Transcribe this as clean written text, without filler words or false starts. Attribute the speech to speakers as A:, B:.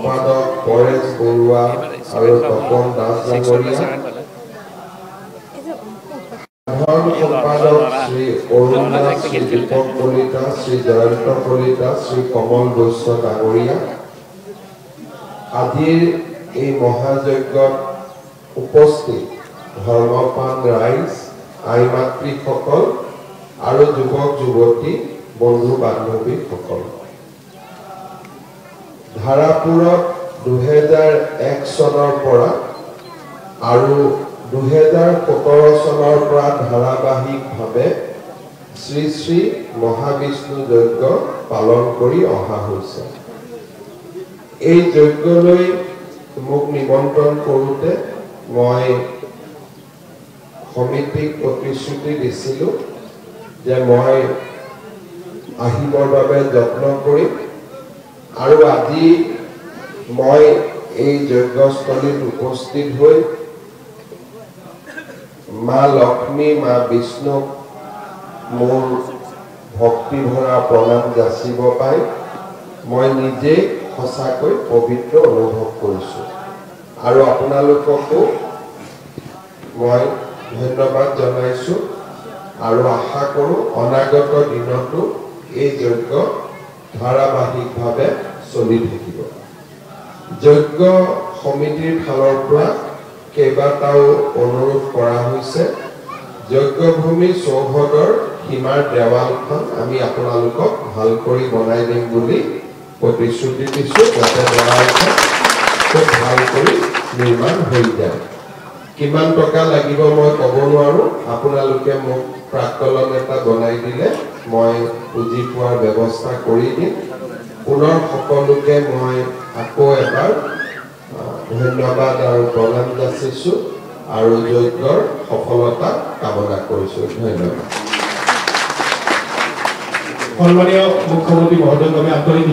A: সম্পাদক পৰেশ বৰুৱা আৰু তপন দাস ডাঙৰীয়া, সাধাৰণ সম্পাদক শ্ৰী অৰুণ দাস, শ্ৰী দীপক কলিতা, শ্ৰী জয়ন্ত কলিতা, শ্ৰী কমল বৈশ্য ডাঙৰীয়া, আজিৰ এই মহাযজ্ঞত উপস্থিত ধৰ্মপান ৰাইজ, আই মাতৃসকল আৰু যুৱক যুৱতী, বন্ধু বান্ধৱীসকল, ধাৰাপুৰত 2001 চনৰ পৰা আৰু 2017 চনৰ পৰা ধাৰাবাহিকভাৱে শ্ৰী শ্ৰী মহাবিষ্ণু যজ্ঞ পালন কৰি অহা হৈছে। এই যজ্ঞলৈ মোক নিমন্ত্ৰণ কৰোঁতে মই সমিতিক প্ৰতিশ্ৰুতি দিছিলোঁ যে মই আহিবৰ বাবে যত্ন কৰিম আৰু আজি মই এই যজ্ঞস্থলীত উপস্থিত হৈ মা লক্ষ্মী, মা বিষ্ণুক মোৰ ভক্তি ভৰা প্ৰণাম যাচিব পাই মই নিজে সঁচাকৈ পবিত্ৰ অনুভৱ কৰিছোঁ আৰু আপোনালোককো মই ধন্যবাদ জনাইছোঁ আৰু আশা কৰোঁ অনাগত দিনতো এই যজ্ঞ ধাৰাবাহিকভাৱে চলি থাকিব। যজ্ঞ সমিতিৰ ফালৰ পৰা কেইবাটাও অনুৰোধ কৰা হৈছে। যজ্ঞভূমি চৌহদৰ সীমাৰ দেৱালখন আমি আপোনালোকক ভাল কৰি বনাই দিম বুলি প্ৰতিশ্ৰুতি দিছোঁ, যাতে দেৱালখন খুব ভাল কৰি নিৰ্মাণ হৈ যায়। কিমান টকা লাগিব মই ক'ব নোৱাৰোঁ, আপোনালোকে মোক প্ৰাক্কলন এটা বনাই দিলে মই পুঁজি পোৱাৰ ব্যৱস্থা কৰি দিম। পুনৰ সকলোকে মই আকৌ এবাৰ ধন্যবাদ আৰু প্ৰণাম যাচিছোঁ আৰু যজ্ঞৰ সফলতা কামনা কৰিছোঁ। ধন্যবাদ।
B: সন্মানীয় মুখ্যমন্ত্ৰী মহোদয়ক আমি আন্তৰিক